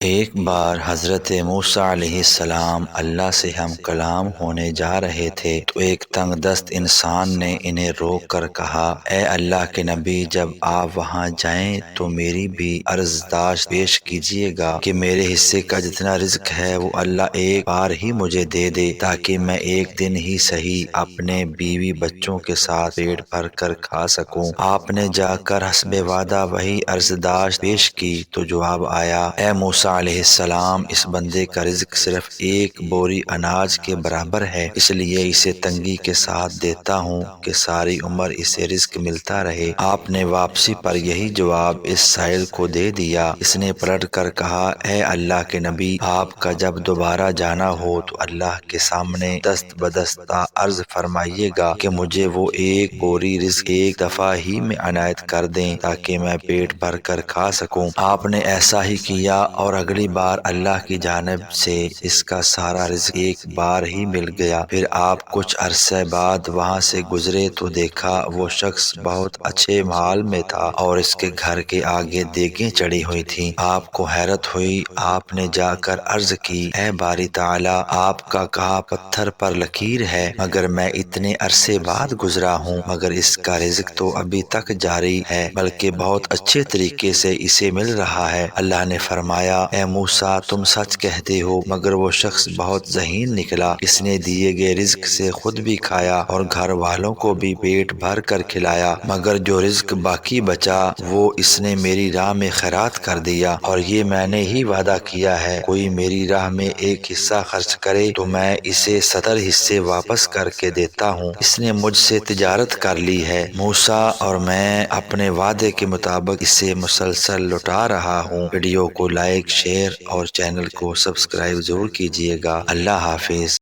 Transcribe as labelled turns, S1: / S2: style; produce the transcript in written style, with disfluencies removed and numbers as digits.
S1: ایک بار حضرت موسیٰ علیہ السلام اللہ سے ہم کلام ہونے جا رہے تھے تو ایک تنگ دست انسان نے انہیں روک کر کہا، اے اللہ کے نبی، جب آپ وہاں جائیں تو میری بھی عرضداشت پیش کیجیے گا کہ میرے حصے کا جتنا رزق ہے وہ اللہ ایک بار ہی مجھے دے دے، تاکہ میں ایک دن ہی صحیح اپنے بیوی بچوں کے ساتھ پیٹ بھر کر کھا سکوں۔ آپ نے جا کر حسب وعدہ وہی عرضداشت پیش کی تو جواب آیا، اے موسیٰ علیہ السلام، اس بندے کا رزق صرف ایک بوری اناج کے برابر ہے، اس لیے اسے تنگی کے ساتھ دیتا ہوں کہ ساری عمر اسے رزق ملتا رہے۔ آپ نے واپسی پر یہی جواب اس سائل کو دے دیا۔ اس نے پلٹ کر کہا، اے اللہ کے نبی، آپ کا جب دوبارہ جانا ہو تو اللہ کے سامنے دست بدستہ عرض فرمائیے گا کہ مجھے وہ ایک بوری رزق ایک دفعہ ہی میں عنایت کر دیں تاکہ میں پیٹ بھر کر کھا سکوں۔ آپ نے ایسا ہی کیا اور اگلی بار اللہ کی جانب سے اس کا سارا رزق ایک بار ہی مل گیا۔ پھر آپ کچھ عرصے بعد وہاں سے گزرے تو دیکھا وہ شخص بہت اچھے حال میں تھا اور اس کے گھر کے آگے دیگیں چڑھی ہوئی تھیں۔ آپ کو حیرت ہوئی۔ آپ نے جا کر عرض کی، اے باری تعالیٰ، آپ کا کہا پتھر پر لکیر ہے، مگر میں اتنے عرصے بعد گزرا ہوں، مگر اس کا رزق تو ابھی تک جاری ہے، بلکہ بہت اچھے طریقے سے اسے مل رہا ہے۔ اللہ نے فرمایا، اے موسیٰ، تم سچ کہتے ہو، مگر وہ شخص بہت ذہین نکلا۔ اس نے دیے گئے رزق سے خود بھی کھایا اور گھر والوں کو بھی پیٹ بھر کر کھلایا، مگر جو رزق باقی بچا وہ اس نے میری راہ میں خیرات کر دیا، اور یہ میں نے ہی وعدہ کیا ہے، کوئی میری راہ میں ایک حصہ خرچ کرے تو میں اسے 70 حصے واپس کر کے دیتا ہوں۔ اس نے مجھ سے تجارت کر لی ہے، موسیٰ، اور میں اپنے وعدے کے مطابق اسے مسلسل لوٹا رہا ہوں۔ ویڈیو کو لائک، شیئر اور چینل کو سبسکرائب ضرور کیجیے گا۔ اللہ حافظ۔